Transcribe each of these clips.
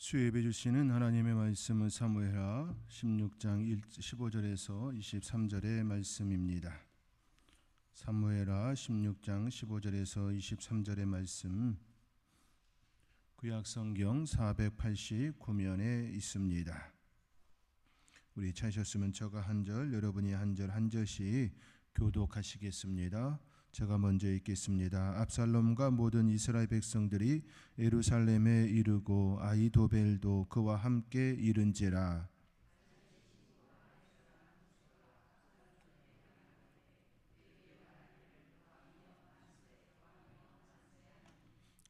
수혜해 주시는 하나님의 말씀은 사무엘하 16장 15절에서 23절의 말씀입니다. 사무엘하 16장 15절에서 23절의 말씀, 구약성경 489면에 있습니다. 우리 찾으셨으면 저가 한 절, 여러분이 한 절 한 절씩 교독하시겠습니다. 제가 먼저 읽겠습니다. 압살롬과 모든 이스라엘 백성들이 예루살렘에 이르고 아히도벨도 그와 함께 이른지라.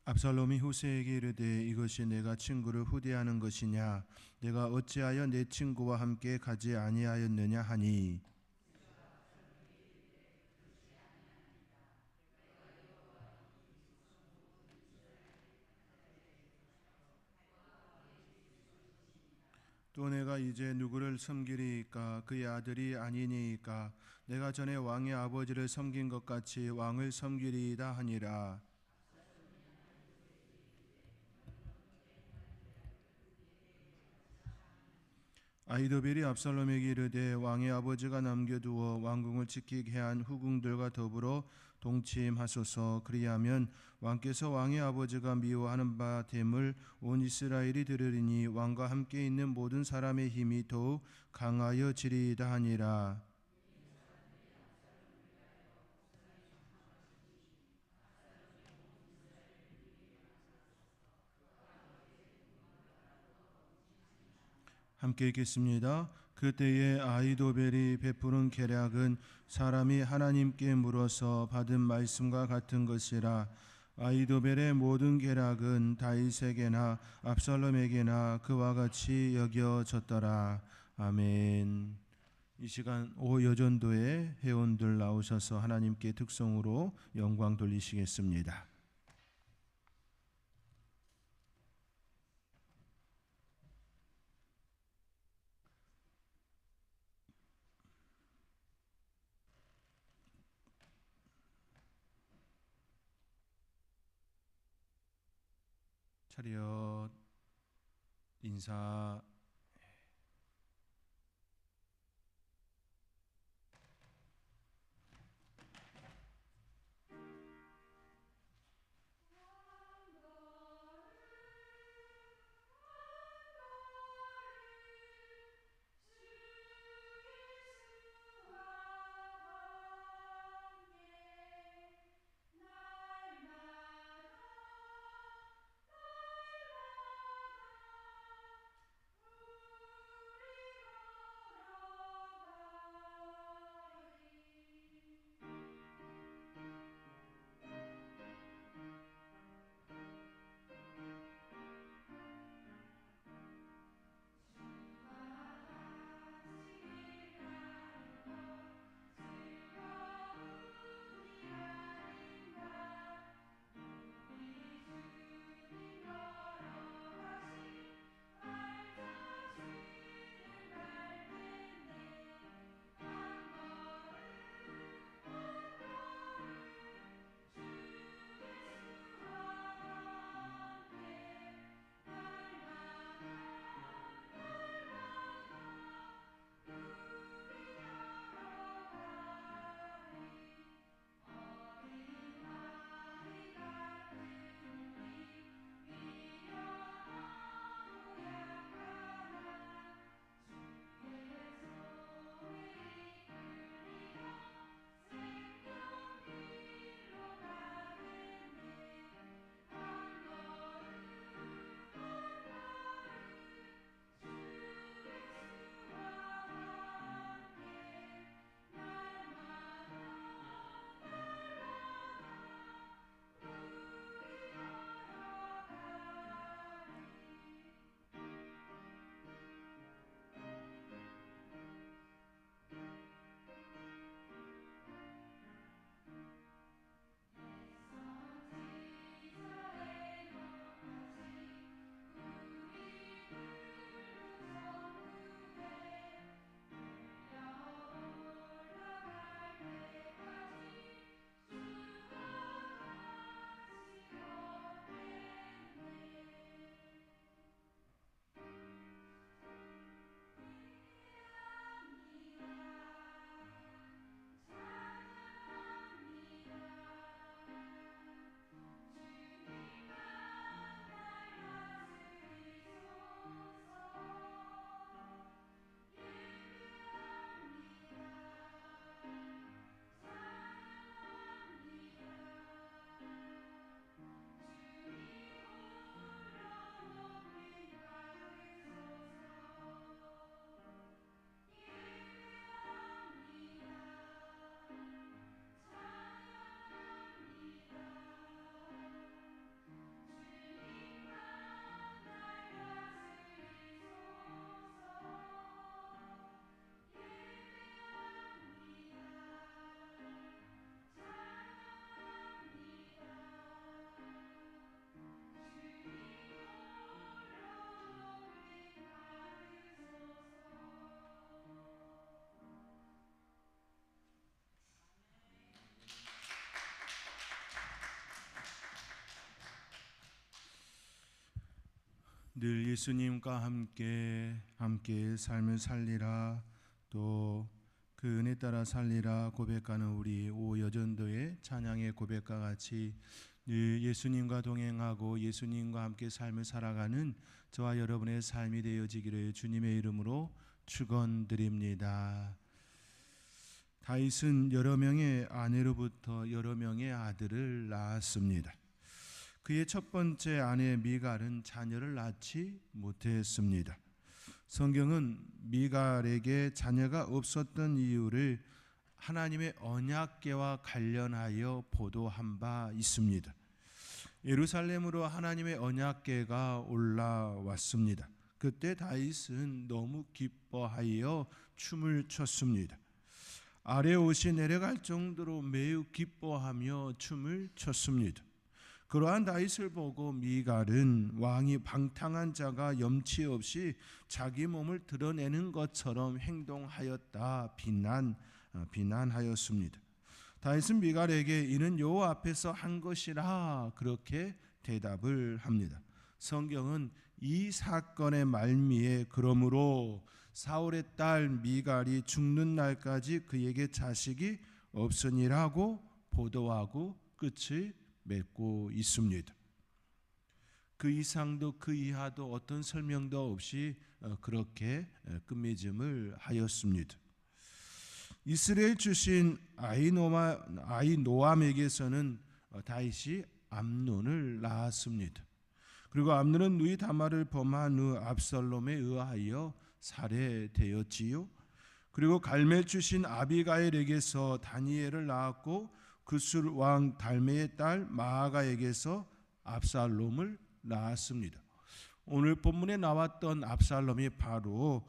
압살롬이 후세에게 이르되 이것이 내가 친구를 후대하는 것이냐? 내가 어찌하여 내 친구와 함께 가지 아니하였느냐 하니, 또 내가 이제 누구를 섬기리이까? 그의 아들이 아니니이까? 내가 전에 왕의 아버지를 섬긴 것 같이 왕을 섬기리이다 하니라. 아히도벨이 압살롬에게 이르되 왕의 아버지가 남겨두어 왕궁을 지키게 한 후궁들과 더불어 동침하소서. 그리하면 왕께서 왕의 아버지가 미워하는 바 됨을 온 이스라엘이 들으리니 왕과 함께 있는 모든 사람의 힘이 더욱 강하여지리이다 하니라. 함께 읽겠습니다. 그때에 아히도벨이 베푸는 계략은 사람이 하나님께 물어서 받은 말씀과 같은 것이라. 아히도벨의 모든 계략은 다윗에게나 압살롬에게나 그와 같이 여겨졌더라. 아멘. 이 시간 오여전도의 회원들 나오셔서 하나님께 특성으로 영광 돌리시겠습니다. 차렷 인사. 늘 예수님과 함께 삶을 살리라, 또 그 은혜 따라 살리라 고백하는 우리 오여전도의 찬양의 고백과 같이 늘 예수님과 동행하고 예수님과 함께 삶을 살아가는 저와 여러분의 삶이 되어지기를 주님의 이름으로 축원드립니다. 다윗은 여러 명의 아내로부터 여러 명의 아들을 낳았습니다. 그의 첫 번째 아내 미갈은 자녀를 낳지 못했습니다. 성경은 미갈에게 자녀가 없었던 이유를 하나님의 언약궤와 관련하여 보도한 바 있습니다. 예루살렘으로 하나님의 언약궤가 올라왔습니다. 그때 다윗은 너무 기뻐하여 춤을 췄습니다. 아래 옷이 내려갈 정도로 매우 기뻐하며 춤을 췄습니다. 그러한 다윗을 보고 미갈은 왕이 방탕한 자가 염치 없이 자기 몸을 드러내는 것처럼 행동하였다 비난하였습니다. 다윗은 미갈에게 이는 여호와 앞에서 한 것이라 그렇게 대답을 합니다. 성경은 이 사건의 말미에 그러므로 사울의 딸 미갈이 죽는 날까지 그에게 자식이 없으니라고 보도하고 끝을 맺고 있습니다. 그 이상도 그 이하도 어떤 설명도 없이 그렇게 끝맺음을 하였습니다. 이스라엘 출신 아히노암에게서는 다윗이 암논을 낳았습니다. 그리고 암논은 누이 다말을 범한 후 압살롬에 의하여 살해되었지요. 그리고 갈멜 출신 아비가일에게서 다니엘을 낳았고 그술 왕 달메의 딸 마아가에게서 압살롬을 낳았습니다. 오늘 본문에 나왔던 압살롬이 바로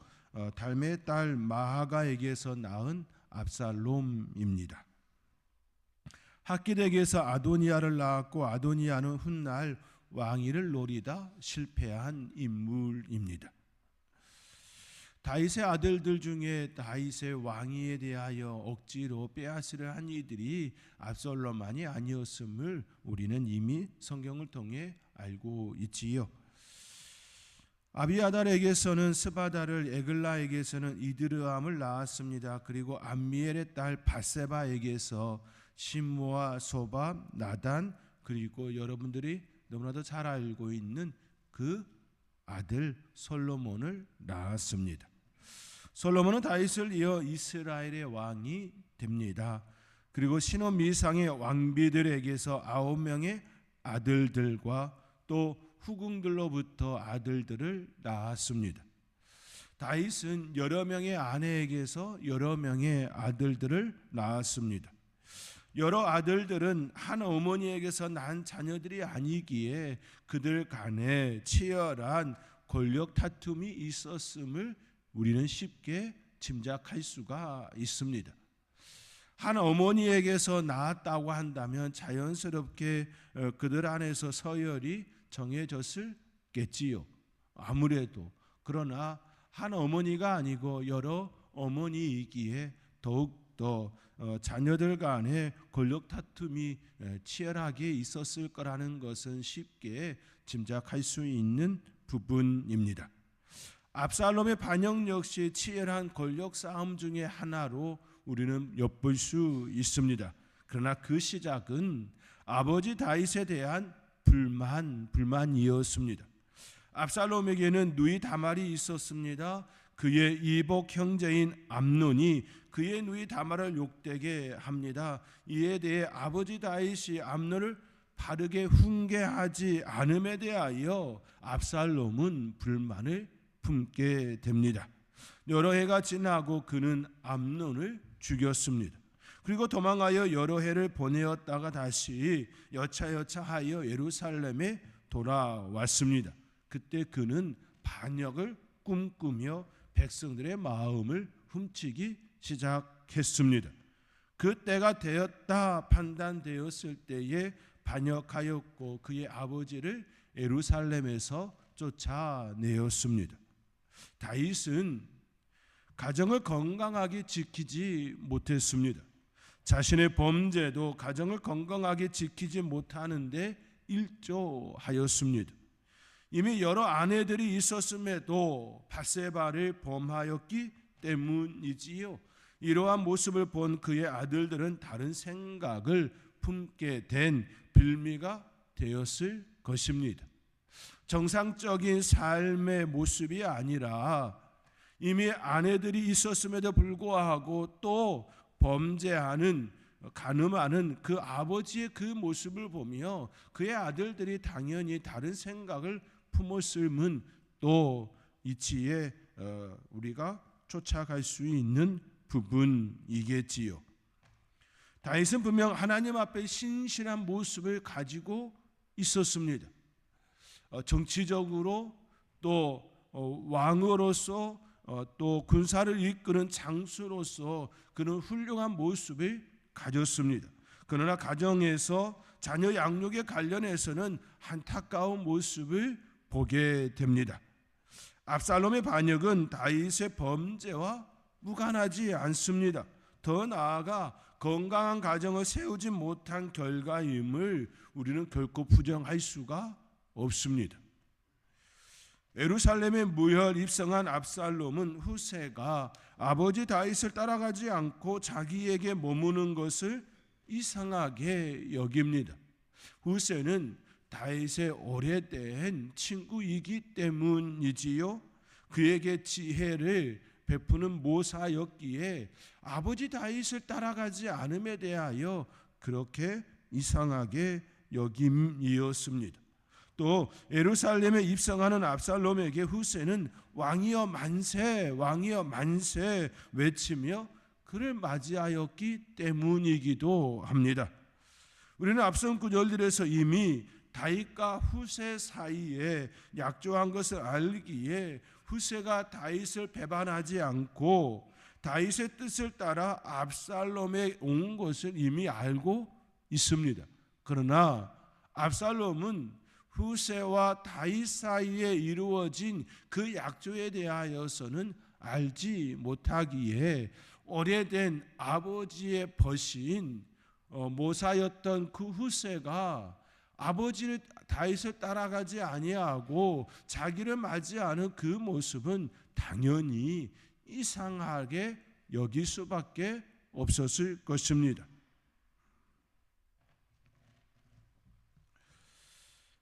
달메의 딸 마아가에게서 낳은 압살롬입니다. 학깃에게서 아도니아를 낳았고 아도니아는 훗날 왕위를 노리다 실패한 인물입니다. 다윗의 아들들 중에 다윗의 왕위에 대하여 억지로 빼앗으려 한 이들이 압살롬만이 아니었음을 우리는 이미 성경을 통해 알고 있지요. 아비아달에게서는 스바다를, 에글라에게서는 이드르암을 낳았습니다. 그리고 암미엘의 딸 바세바에게서 심모아, 소밥, 나단, 그리고 여러분들이 너무나도 잘 알고 있는 그 아들 솔로몬을 낳았습니다. 솔로몬은 다윗을 이어 이스라엘의 왕이 됩니다. 그리고 시노 미상의 왕비들에게서 9명의 아들들과 또 후궁들로부터 아들들을 낳았습니다. 다윗은 여러 명의 아내에게서 여러 명의 아들들을 낳았습니다. 여러 아들들은 한 어머니에게서 난 자녀들이 아니기에 그들 간에 치열한 권력 다툼이 있었음을 우리는 쉽게 짐작할 수가 있습니다. 한 어머니에게서 낳았다고 한다면 자연스럽게 그들 안에서 서열이 정해졌을겠지요. 아무래도. 그러나 한 어머니가 아니고 여러 어머니이기에 더욱더 자녀들 간의 권력 다툼이 치열하게 있었을 거라는 것은 쉽게 짐작할 수 있는 부분입니다. 압살롬의 반역 역시 치열한 권력 싸움 중에 하나로 우리는 엿볼 수 있습니다. 그러나 그 시작은 아버지 다윗에 대한 불만이었습니다. 압살롬에게는 누이 다말이 있었습니다. 그의 이복 형제인 암논이 그의 누이 다말을 욕되게 합니다. 이에 대해 아버지 다윗이 암논을 바르게 훈계하지 않음에 대하여 압살롬은 불만을 품게 됩니다. 여러 해가 지나고 그는 암논을 죽였습니다. 그리고 도망하여 여러 해를 보내었다가 다시 여차여차하여 예루살렘에 돌아왔습니다. 그때 그는 반역을 꿈꾸며 백성들의 마음을 훔치기 시작했습니다. 그 때가 되었다 판단되었을 때에 반역하였고 그의 아버지를 예루살렘에서 쫓아내었습니다. 다윗은 가정을 건강하게 지키지 못했습니다. 자신의 범죄도 가정을 건강하게 지키지 못하는데 일조하였습니다. 이미 여러 아내들이 있었음에도 밧세바를 범하였기 때문이지요. 이러한 모습을 본 그의 아들들은 다른 생각을 품게 된 빌미가 되었을 것입니다. 정상적인 삶의 모습이 아니라 이미 아내들이 있었음에도 불구하고 또 범죄하는, 간음하는 그 아버지의 그 모습을 보며 그의 아들들이 당연히 다른 생각을 품었음은 또 이치에 우리가 쫓아갈 수 있는 부분이겠지요. 다윗은 분명 하나님 앞에 신실한 모습을 가지고 있었습니다. 정치적으로 또 왕으로서 또 군사를 이끄는 장수로서 그는 훌륭한 모습을 가졌습니다. 그러나 가정에서 자녀 양육에 관련해서는 안타까운 모습을 보게 됩니다. 압살롬의 반역은 다윗의 범죄와 무관하지 않습니다. 더 나아가 건강한 가정을 세우지 못한 결과임을 우리는 결코 부정할 수가 없습니다. 예루살렘에 무혈 입성한 압살롬은 후세가 아버지 다윗을 따라가지 않고 자기에게 머무는 것을 이상하게 여깁니다. 후세는 다윗의 오래된 친구이기 때문이지요. 그에게 지혜를 베푸는 모사였기에 아버지 다윗을 따라가지 않음에 대하여 그렇게 이상하게 여김이었습니다. 또 예루살렘에 입성하는 압살롬에게 후세는 왕이여 만세, 왕이여 만세 외치며 그를 맞이하였기 때문이기도 합니다. 우리는 앞선 구절들에서 이미 다윗과 후세 사이에 약조한 것을 알기에 후세가 다윗을 배반하지 않고 다윗의 뜻을 따라 압살롬에 온 것을 이미 알고 있습니다. 그러나 압살롬은 후세와 다윗 사이에 이루어진 그 약조에 대하여서는 알지 못하기에 오래된 아버지의 벗인 모사였던 그 후세가 아버지를 다윗을 따라가지 아니하고 자기를 맞이하는 그 모습은 당연히 이상하게 여길 수밖에 없었을 것입니다.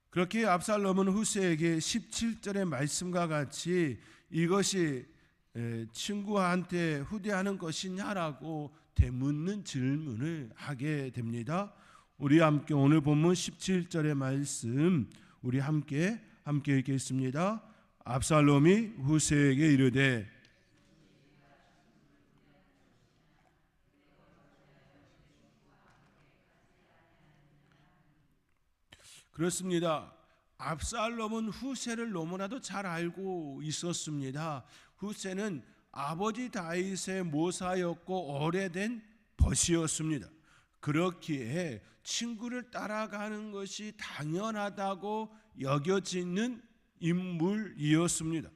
그렇게 압살롬은 후세에게 17절의 말씀과 같이 이것이 친구한테 후대하는 것이냐라고 되묻는 질문을 하게 됩니다. 우리 함께 오늘 본문 17절의 말씀 우리 함께 읽겠습니다. 압살롬이 후세에게 이르되 그렇습니다. 압살롬은 후세를 너무나도 잘 알고 있었습니다. 후세는 아버지 다윗의 모사였고 오래된 벗이었습니다. 그렇기에 친구를 따라가는 것이 당연하다고 여겨지는 인물이었습니다.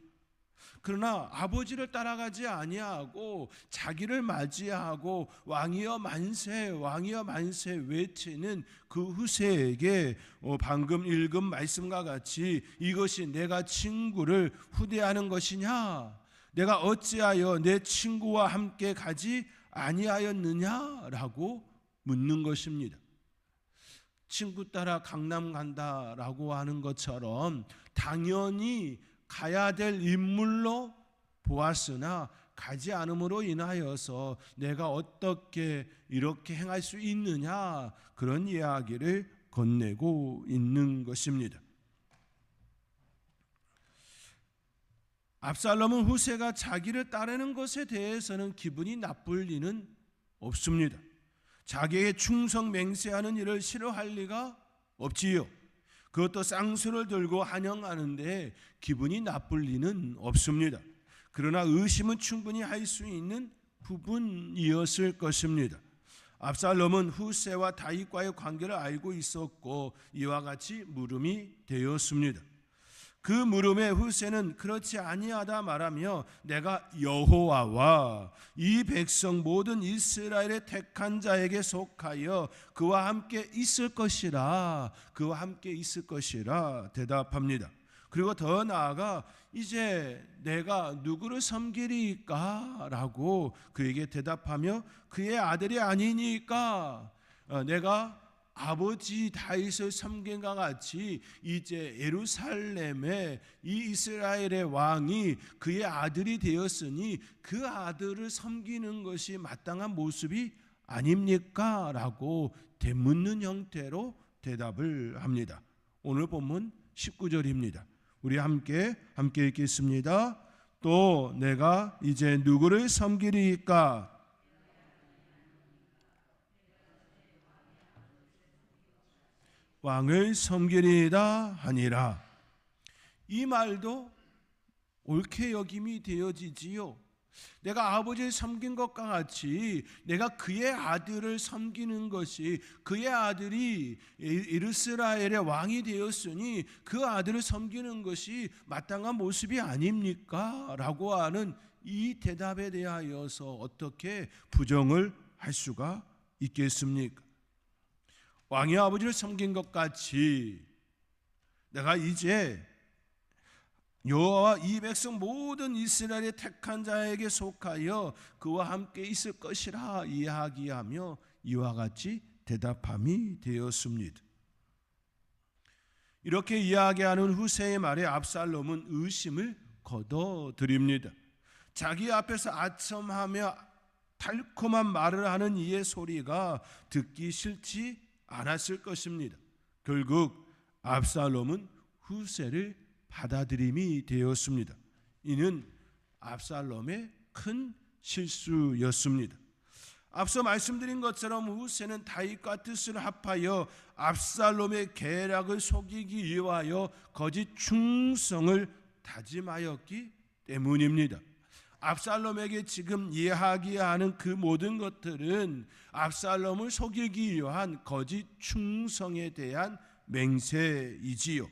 그러나 아버지를 따라가지 아니하고 자기를 맞이하고 왕이여 만세 왕이여 만세 외치는 그 후세에게 방금 읽은 말씀과 같이 이것이 내가 친구를 후대하는 것이냐, 내가 어찌하여 내 친구와 함께 가지 아니하였느냐라고 묻는 것입니다. 친구 따라 강남 간다라고 하는 것처럼 당연히 가야 될 인물로 보았으나 가지 않음으로 인하여서 내가 어떻게 이렇게 행할 수 있느냐, 그런 이야기를 건네고 있는 것입니다. 압살롬은 후세가 자기를 따르는 것에 대해서는 기분이 나쁠 리는 없습니다. 자기에게 충성 맹세하는 일을 싫어할 리가 없지요. 그것도 쌍수를 들고 환영하는데 기분이 나쁠 리는 없습니다. 그러나 의심은 충분히 할 수 있는 부분이었을 것입니다. 압살롬은 후세와 다윗과의 관계를 알고 있었고 이와 같이 물음이 되었습니다. 그 물음에 후세는 그렇지 아니하다 말하며 내가 여호와와 이 백성 모든 이스라엘의 택한 자에게 속하여 그와 함께 있을 것이라 대답합니다. 그리고 더 나아가 이제 내가 누구를 섬기리까? 라고 그에게 대답하며 그의 아들이 아니니까 내가 아버지 다윗을 섬긴 것 같이 이제 예루살렘에 이 이스라엘의 왕이 그의 아들이 되었으니 그 아들을 섬기는 것이 마땅한 모습이 아닙니까? 라고 되묻는 형태로 대답을 합니다. 오늘 본문 19절입니다. 우리 함께 읽겠습니다. 또 내가 이제 누구를 섬기리까? 왕을 섬기리이다 하니라. 이 말도 옳게 여김이 되어지지요. 내가 아버지를 섬긴 것과 같이 내가 그의 아들을 섬기는 것이, 그의 아들이 이스라엘의 왕이 되었으니 그 아들을 섬기는 것이 마땅한 모습이 아닙니까? 라고 하는 이 대답에 대하여서 어떻게 부정을 할 수가 있겠습니까? 왕의 아버지를 섬긴 것 같이 내가 이제 여호와와 이 백성 모든 이스라엘의 택한 자에게 속하여 그와 함께 있을 것이라 이야기하며 이와 같이 대답함이 되었습니다. 이렇게 이야기하는 후세의 말에 압살롬은 의심을 거둬들입니다. 자기 앞에서 아첨하며 달콤한 말을 하는 이의 소리가 듣기 싫지 않았을 것입니다. 결국 압살롬은 후세를 받아들임이 되었습니다. 이는 압살롬의 큰 실수였습니다. 앞서 말씀드린 것처럼 후세는 다윗과 뜻을 합하여 압살롬의 계략을 속이기 위하여 거짓 충성을 다짐하였기 때문입니다. 압살롬에게 지금 이야기하는 그 모든 것들은 압살롬을 속이기 위한 거짓 충성에 대한 맹세이지요.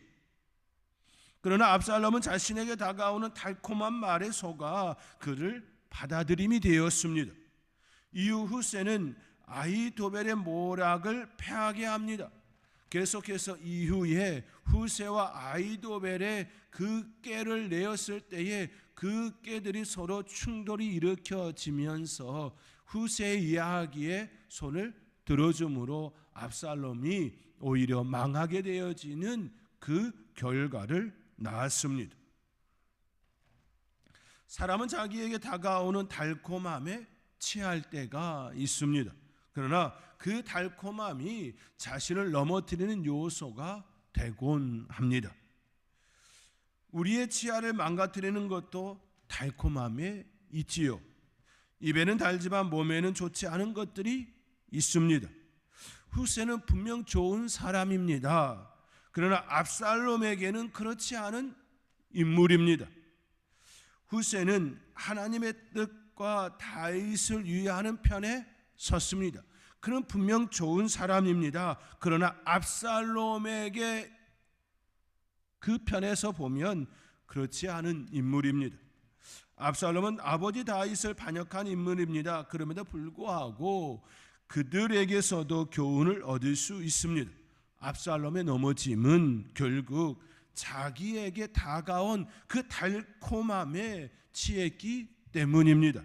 그러나 압살롬은 자신에게 다가오는 달콤한 말에 속아 그를 받아들임이 되었습니다. 이후 후세는 아히도벨의 모략을 패하게 합니다. 계속해서 이후에 후세와 아히도벨의 그 꾀를 내었을 때에 그 꾀들이 서로 충돌이 일으켜지면서 후세의 이야기에 손을 들어줌으로 압살롬이 오히려 망하게 되어지는 그 결과를 낳았습니다. 사람은 자기에게 다가오는 달콤함에 취할 때가 있습니다. 그러나 그 달콤함이 자신을 넘어뜨리는 요소가 되곤 합니다. 우리의 치아를 망가뜨리는 것도 달콤함에 있지요. 입에는 달지만 몸에는 좋지 않은 것들이 있습니다. 후세는 분명 좋은 사람입니다. 그러나 압살롬에게는 그렇지 않은 인물입니다. 후세는 하나님의 뜻과 다윗을 위하는 편에 섰습니다. 그는 분명 좋은 사람입니다. 그러나 압살롬에게 그 편에서 보면 그렇지 않은 인물입니다. 압살롬은 아버지 다윗을 반역한 인물입니다. 그럼에도 불구하고 그들에게서도 교훈을 얻을 수 있습니다. 압살롬의 넘어짐은 결국 자기에게 다가온 그 달콤함에 취했기 때문입니다.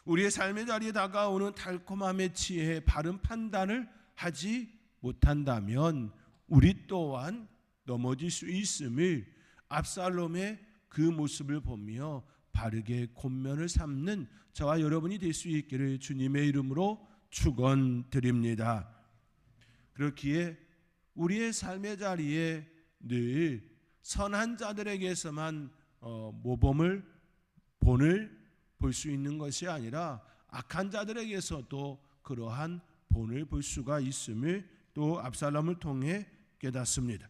우리의 삶의 자리에 다가오는 달콤함에 취해 바른 판단을 하지 못한다면 우리 또한 넘어질 수 있음을 압살롬의 그 모습을 보며 바르게 권면을 삼는 저와 여러분이 될 수 있기를 주님의 이름으로 축원드립니다. 그렇기에 우리의 삶의 자리에 늘 선한 자들에게서만 모범을 본을 볼 수 있는 것이 아니라 악한 자들에게서도 그러한 본을 볼 수가 있음을 또 압살롬을 통해 깨닫습니다.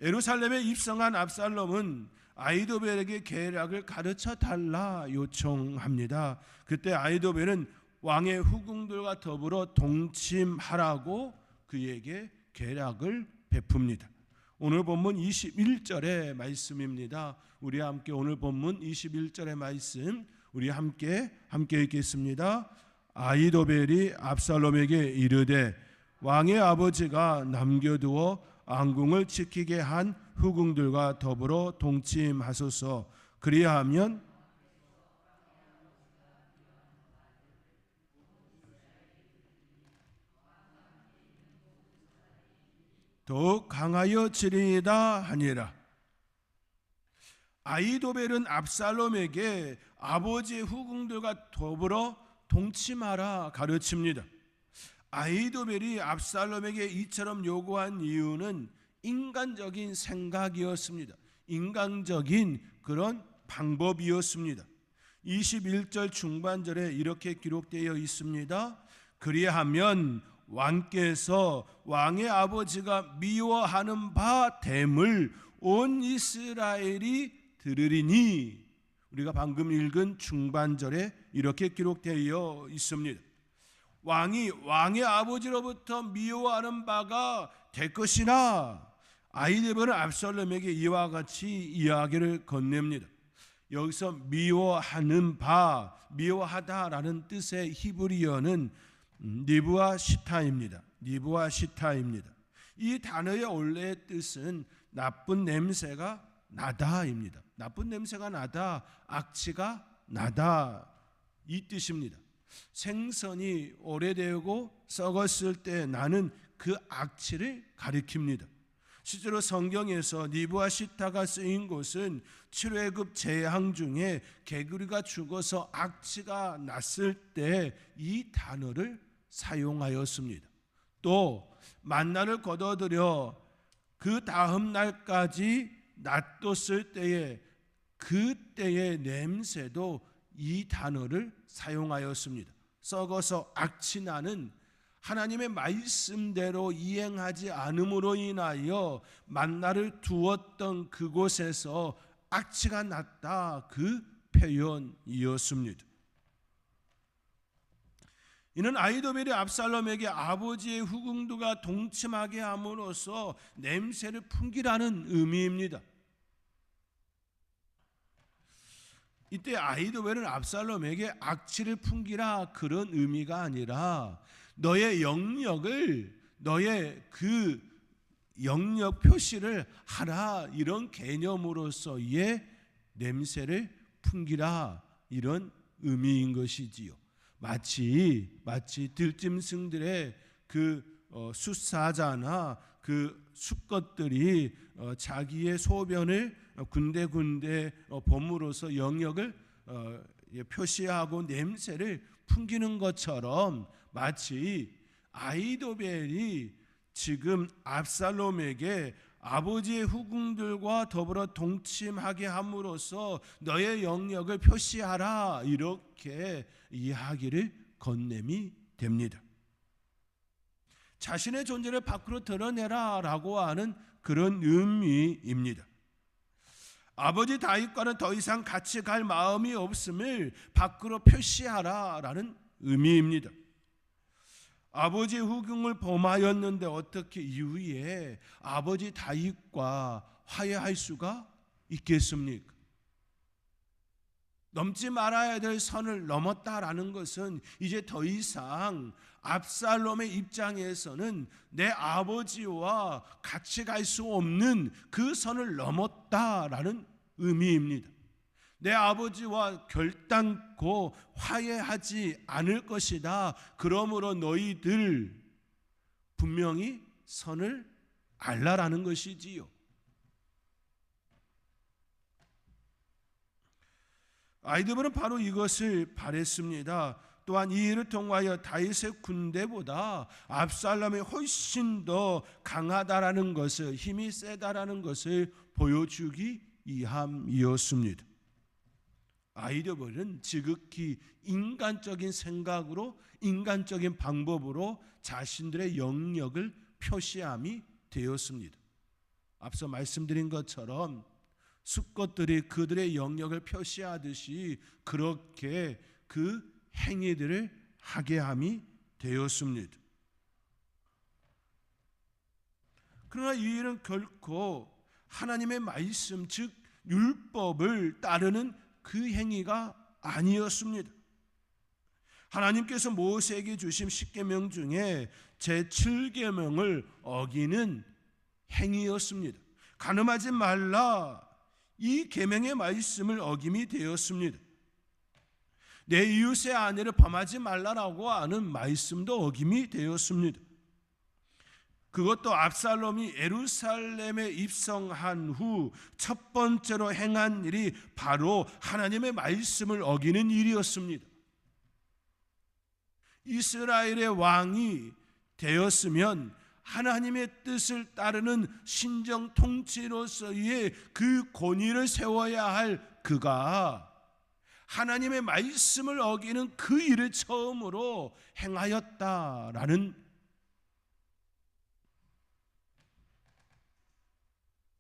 예루살렘에 입성한 압살롬은 아히도벨에게 계략을 가르쳐 달라 요청합니다. 그때 아히도벨은 왕의 후궁들과 더불어 동침하라고 그에게 계략을 베풉니다. 오늘 본문 21절의 말씀입니다. 우리 함께 오늘 본문 21절의 말씀 우리 함께 읽겠습니다. 아히도벨이 압살롬에게 이르되 왕의 아버지가 남겨두어 왕궁을 지키게 한 후궁들과 더불어 동침하소서. 그리하면 더욱 강하여 지리이다 하니라. 아히도벨은 압살롬에게 아버지의 후궁들과 더불어 동침하라 가르칩니다. 아히도벨이 압살롬에게 이처럼 요구한 이유는 인간적인 생각이었습니다. 인간적인 그런 방법이었습니다. 21절 중반절에 이렇게 기록되어 있습니다. 그리하면 왕께서 왕의 아버지가 미워하는 바 됨을 온 이스라엘이 들으리니, 우리가 방금 읽은 중반절에 이렇게 기록되어 있습니다. 왕이 왕의 아버지로부터 미워하는 바가 될 것이나, 아히도벨은 압살롬에게 이와 같이 이야기를 건넵니다. 여기서 미워하는 바, 미워하다라는 뜻의 히브리어는 니브아 시타입니다. 니브아 시타입니다. 이 단어의 원래의 뜻은 나쁜 냄새가 나다입니다. 나쁜 냄새가 나다, 악취가 나다, 이 뜻입니다. 생선이 오래되고 썩었을 때 나는 그 악취를 가리킵니다. 실제로 성경에서 니브아 시타가 쓰인 곳은 7회급 재앙 중에 개구리가 죽어서 악취가 났을 때 이 단어를 사용하였습니다. 또 만나를 걷어들여 그 다음 날까지 놔뒀을 때에 그때의 냄새도 이 단어를 사용하였습니다. 썩어서 악취나는, 하나님의 말씀대로 이행하지 않음으로 인하여 만나를 두었던 그곳에서 악취가 났다, 그 표현이었습니다. 이는 아히도벨이 압살롬에게 아버지의 후궁들과 동침하게 함으로써 냄새를 풍기라는 의미입니다. 이때 아히도벨은 압살롬에게 악취를 풍기라, 그런 의미가 아니라 너의 영역을, 너의 그 영역 표시를 하라, 이런 개념으로서의 냄새를 풍기라, 이런 의미인 것이지요. 마치 들짐승들의 그 숫사자나 그 수컷들이 자기의 소변을 군데군데 범으로써 영역을 표시하고 냄새를 풍기는 것처럼, 마치 아히도벨이 지금 압살롬에게 아버지의 후궁들과 더불어 동침하게 함으로써 너의 영역을 표시하라, 이렇게 이야기를 건냄이 됩니다. 자신의 존재를 밖으로 드러내라 라고 하는 그런 의미입니다. 아버지 다윗과는 더 이상 같이 갈 마음이 없음을 밖으로 표시하라 라는 의미입니다. 아버지 후궁을 범하였는데 어떻게 이후에 아버지 다윗과 화해할 수가 있겠습니까? 넘지 말아야 될 선을 넘었다라는 것은 이제 더 이상 압살롬의 입장에서는 내 아버지와 같이 갈 수 없는 그 선을 넘었다라는 의미입니다. 내 아버지와 결단코 화해하지 않을 것이다. 그러므로 너희들 분명히 선을 알라라는 것이지요. 아히도벨은 바로 이것을 바랬습니다. 또한 이 일을 통하여 다윗의 군대보다 압살롬이 훨씬 더 강하다라는 것을, 힘이 세다라는 것을 보여주기 위함이었습니다. 아히도벨은 지극히 인간적인 생각으로, 인간적인 방법으로 자신들의 영역을 표시함이 되었습니다. 앞서 말씀드린 것처럼 수컷들이 그들의 영역을 표시하듯이 그렇게 그 행위들을 하게 함이 되었습니다. 그러나 이 일은 결코 하나님의 말씀, 즉 율법을 따르는 그 행위가 아니었습니다. 하나님께서 모세에게 주신 10계명 중에 제7계명을 어기는 행위였습니다. 간음하지 말라, 이 계명의 말씀을 어김이 되었습니다. 내 이웃의 아내를 범하지 말라라고 하는 말씀도 어김이 되었습니다. 그것도 압살롬이 예루살렘에 입성한 후 첫 번째로 행한 일이 바로 하나님의 말씀을 어기는 일이었습니다. 이스라엘의 왕이 되었으면 하나님의 뜻을 따르는 신정 통치로서의 그 권위를 세워야 할 그가 하나님의 말씀을 어기는 그 일을 처음으로 행하였다라는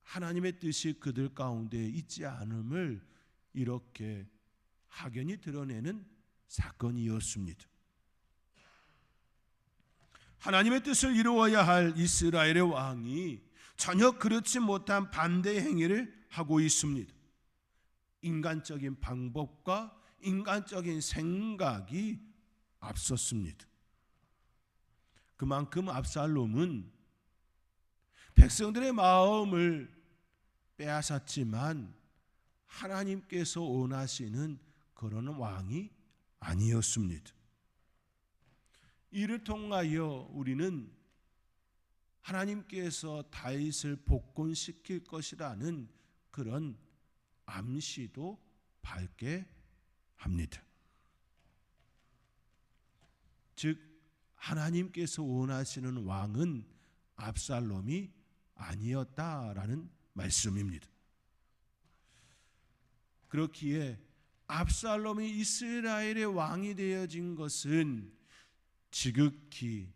하나님의 뜻이 그들 가운데 있지 않음을 이렇게 확연히 드러내는 사건이었습니다. 하나님의 뜻을 이루어야 할 이스라엘의 왕이 전혀 그렇지 못한 반대 행위를 하고 있습니다. 인간적인 방법과 인간적인 생각이 앞섰습니다. 그만큼 압살롬은 백성들의 마음을 빼앗았지만 하나님께서 원하시는 그런 왕이 아니었습니다. 이를 통하여 우리는 하나님께서 다윗을 복권시킬 것이라는 그런 암시도 밝게 합니다. 즉 하나님께서 원하시는 왕은 압살롬이 아니었다라는 말씀입니다. 그렇기에 압살롬이 이스라엘의 왕이 되어진 것은 지극히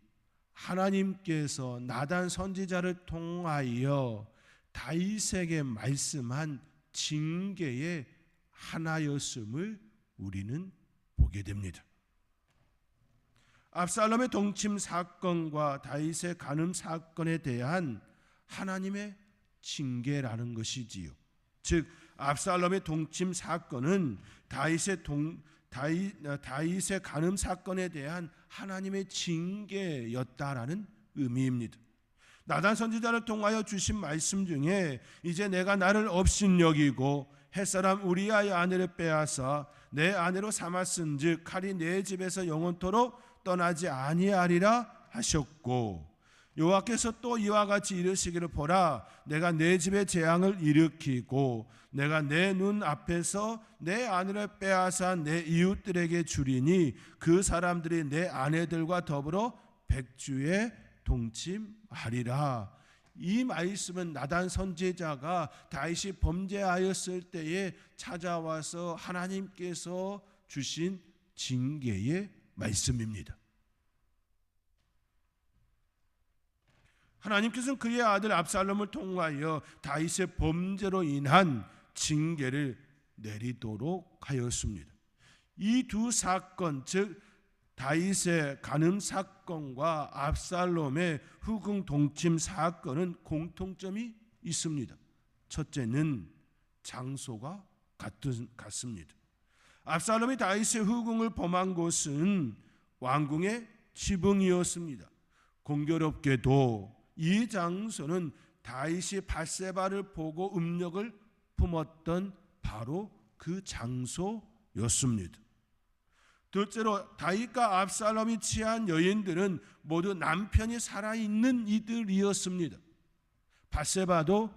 하나님께서 나단 선지자를 통하여 다윗에게 말씀한 징계의 하나였음을 우리는 보게 됩니다. 압살롬의 동침 사건과 다윗의 간음 사건에 대한 하나님의 징계라는 것이지요. 즉 압살롬의 동침 사건은 다윗의 간음 사건에 대한 하나님의 징계였다라는 의미입니다. 나단 선지자를 통하여 주신 말씀 중에 이제 내가 나를 업신여기고 햇사람 우리아의 아내를 빼앗아 내 아내로 삼았은즉 칼이 내 집에서 영원토록 떠나지 아니하리라 하셨고, 여호와께서 또 이와 같이 이르시기를 보라, 내가 내 집에 재앙을 일으키고 내가 내 눈 앞에서 내 아내를 빼앗아 내 이웃들에게 주리니 그 사람들이 내 아내들과 더불어 백주에 동침하리라. 이 말씀은 나단 선지자가 다윗이 범죄하였을 때에 찾아와서 하나님께서 주신 징계의 말씀입니다. 하나님께서는 그의 아들 압살롬을 통하여 다윗의 범죄로 인한 징계를 내리도록 하였습니다. 이 두 사건, 즉 다윗의 간음 사건과 압살롬의 후궁 동침 사건은 공통점이 있습니다. 첫째는 장소가 같습니다. 압살롬이 다윗의 후궁을 범한 곳은 왕궁의 지붕이었습니다. 공교롭게도 이 장소는 다윗이 밧세바를 보고 음력을 품었던 바로 그 장소였습니다. 둘째로 다윗과 압살롬이 취한 여인들은 모두 남편이 살아있는 이들이었습니다. 밧세바도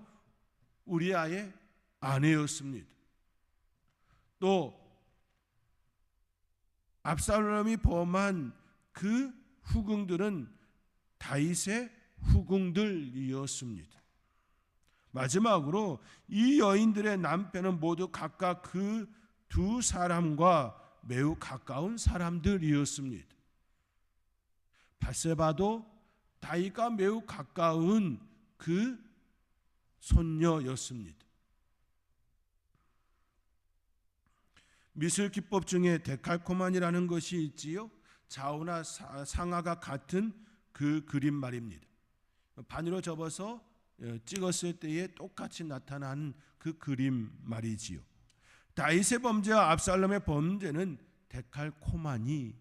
우리아의 아내였습니다. 또 압살롬이 범한 그 후궁들은 다윗의 후궁들이었습니다. 마지막으로 이 여인들의 남편은 모두 각각 그 두 사람과 매우 가까운 사람들이었습니다. 밧세바도 다윗과 매우 가까운 그 손녀였습니다. 미술 기법 중에 데칼코만이라는 것이 있지요. 좌우나 상하가 같은 그 그림 말입니다. 반으로 접어서 찍었을 때에 똑같이 나타나는 그 그림 말이지요. 다윗의 범죄와 압살롬의 범죄는 데칼코만이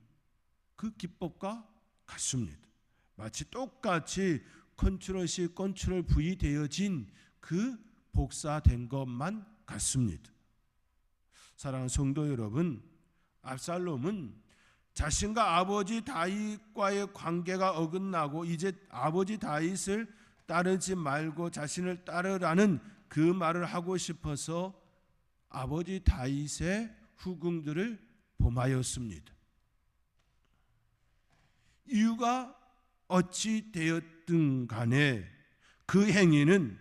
그 기법과 같습니다. 마치 똑같이 컨트롤 C, 컨트롤 V 되어진 그 복사된 것만 같습니다. 사랑하는 성도 여러분, 압살롬은 자신과 아버지 다윗과의 관계가 어긋나고 이제 아버지 다윗을 따르지 말고 자신을 따르라는 그 말을 하고 싶어서 아버지 다윗의 후궁들을 범하였습니다. 이유가 어찌 되었든 간에 그 행위는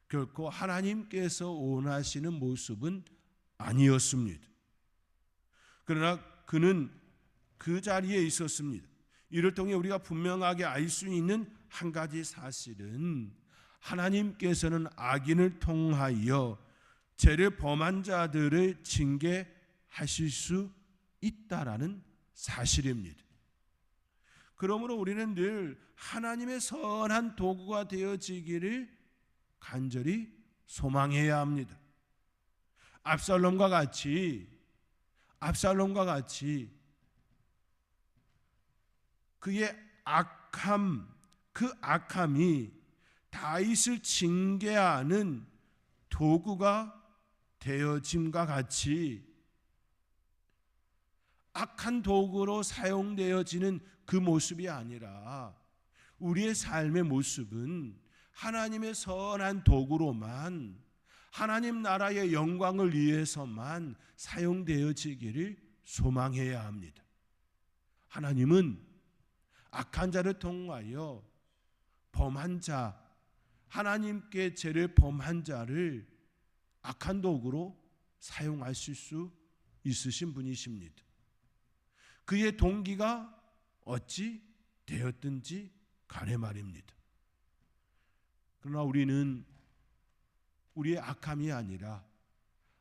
결코 하나님께서 원하시는 모습은 아니었습니다. 그러나 그는 그 자리에 있었습니다. 이를 통해 우리가 분명하게 알 수 있는 한 가지 사실은 하나님께서는 악인을 통하여 죄를 범한 자들을 징계하실 수 있다라는 사실입니다. 그러므로 우리는 늘 하나님의 선한 도구가 되어지기를 간절히 소망해야 합니다. 압살롬과 같이 그의 그 악함이 다윗을 징계하는 도구가 되어짐과 같이 악한 도구로 사용되어지는 그 모습이 아니라 우리의 삶의 모습은 하나님의 선한 도구로만 하나님 나라의 영광을 위해서만 사용되어지기를 소망해야 합니다. 하나님은 악한 자를 통하여 범한 자, 하나님께 죄를 범한 자를 악한 도구로 사용하실 수 있으신 분이십니다. 그의 동기가 어찌 되었든지 간에 말입니다. 그러나 우리는 우리의 악함이 아니라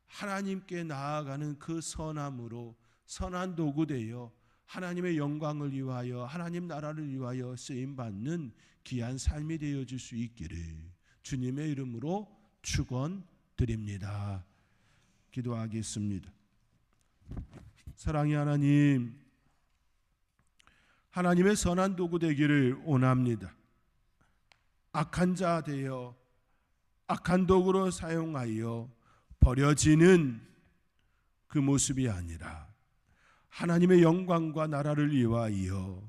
하나님께 나아가는 그 선함으로 선한 도구 되어 하나님의 영광을 위하여 하나님 나라를 위하여 쓰임받는 귀한 삶이 되어질 수 있기를 주님의 이름으로 축원드립니다. 기도하겠습니다. 사랑의 하나님, 하나님의 선한 도구 되기를 원합니다. 악한 자 되어 악한 도구로 사용하여 버려지는 그 모습이 아니라 하나님의 영광과 나라를 위하여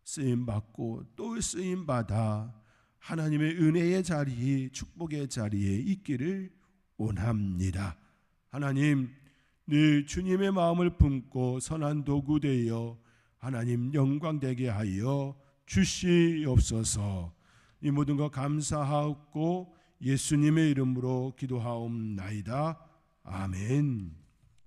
쓰임받고 또 쓰임받아 하나님의 은혜의 자리, 축복의 자리에 있기를 원합니다. 하나님, 늘 주님의 마음을 품고 선한 도구 되어 하나님 영광되게 하여 주시옵소서. 이 모든 것 감사하옵고 예수님의 이름으로 기도하옵나이다. 아멘.